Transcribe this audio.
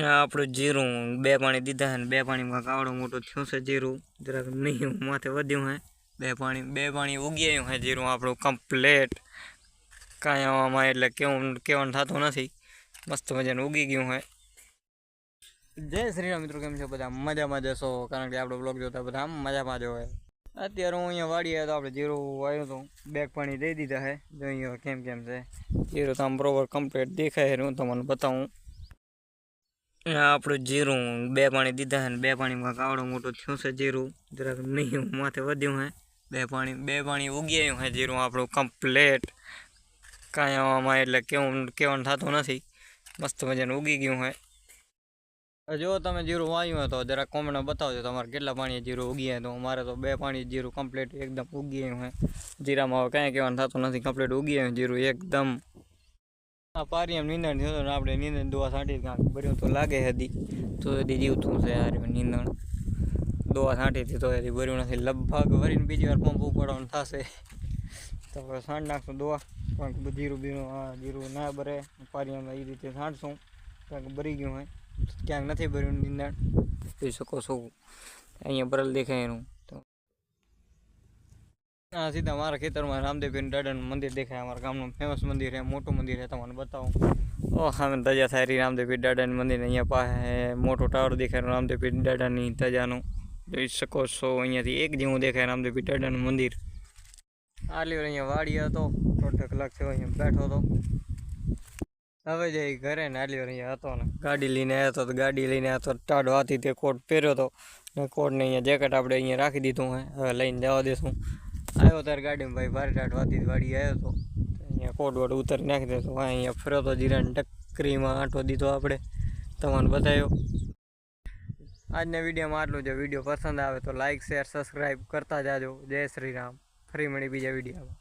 આપણું જીરું બે પાણી દીધા છે ને બે પાણીમાં કાવડો મોટો થયું છે જીરું જરાક નહીં માથે વધ્યું હે બે પાણી ઉગી આવ્યું હે જીરું આપણું કમ્પ્લેટ કાંઈ આમાં એટલે કહેવાનું થતું નથી મસ્ત મજાનું ઉગી ગયું હે જય શ્રી રામ મિત્રો, કેમ છો બધા? મજામાં જશો કારણ કે આપણો બ્લોગ જોતા બધા આમ મજામાં જ હોય. અત્યારે હું અહીંયા વાડીએ તો આપણે જીરું આવ્યું હતું, બેગ પાણી દઈ દીધા છે. જોઈએ કેમ છે જીરું તો આમ બરોબર કમ્પ્લીટ દેખાય છે. હું તમને બતાવું. આપણું જીરું બે પાણી દીધા છે ને બે પાણીમાં કાવડો મોટો થયું છે જીરું જરાક નહીં માથે વધ્યું હે બે પાણી ઉગી આવ્યું છે જીરું આપણું કમ્પ્લેટ કાંઈ આમાં એટલે કહેવાનું થતું નથી મસ્ત મજાનું ઉગી ગયું હે. જો તમે જીરું વાવ્યું હોય તો જરા કોમેન્ટમાં બતાવજો તમારે કેટલા પાણી જીરું ઉગી તો. મારે તો બે પાણી જીરું કમ્પ્લીટ એકદમ ઉગી આવ્યું હે. જીરામાં હવે કાંઈ કહેવાનું થતું નથી, કમ્પ્લીટ ઉગી આવ્યું જીરું એકદમ. પારી એમ નીંદણ થયું ને આપણે નીંદણ દોવા છાંટી કાંક ભર્યું તો લાગે હતી તો એથી જીવતું છે યાર. નીંદણ દોવા છાંટીથી તો એથી ભર્યું નથી, લગભગ ભરીને બીજી વાર પંપ ઉપાડવાનું થશે તો હવે છાંટ નાખશું દોવા. કારણ કે જીરું ના ભરે પારીમાં એ રીતે છાંટશું કારણ કે ભરી ગયું હોય. ક્યાંક નથી ભર્યું નીંદણ જોઈ શકો છો, અહીંયા ભરેલ દેખાય એનું. તો હા, સીધા મારા ખેતરમાં રામદેવ દાદાનું મંદિર દેખાય. અમારા ગામનું ફેમસ મંદિર છે, મોટું મંદિર છે, તમને બતાવું. હા, ધજા થાય રામદેવ દાદાનું મંદિર. અહીંયા પાસે મોટો ટાવર દેખાય રામદેવ દાદાની ધજાનું જોઈ શકો છો. અહીંયાથી એક જેવું દેખાય રામદેવ દાદાનું મંદિર. આટલી વાર અહીંયા વાડી હતો, 3 કલાક થયો અહીંયા બેઠો હતો. હવે જઈ ઘરે ને આટલી વાર અહીંયા હતો ને ગાડી લઈને આવ્યો હતો. ગાડી લઈને આવ્યો તો ટાઢ વાતી તે કોટ પહેર્યો હતો ને કોટને અહીંયા જેકેટ આપણે અહીંયા રાખી દીધું હે. હવે લઈને જવા દેશું. આવ્યો ત્યારે ગાડીમાં ભાઈ ભારે ટાઢ વાતી વાડી આવ્યો હતો. અહીંયા કોટ વોટ ઉતારી નાખી દેતો. અહીંયા ફર્યો તો જીરાને ટકરીમાં આંટો દીધો આપણે, તમને બતાવ્યો. આજના વિડીયોમાં આટલું. જો વિડીયો પસંદ આવે તો લાઇક શેર સબસ્ક્રાઈબ કરતા જાજો. જય શ્રી રામ. ફરી મળી બીજા વિડીયોમાં.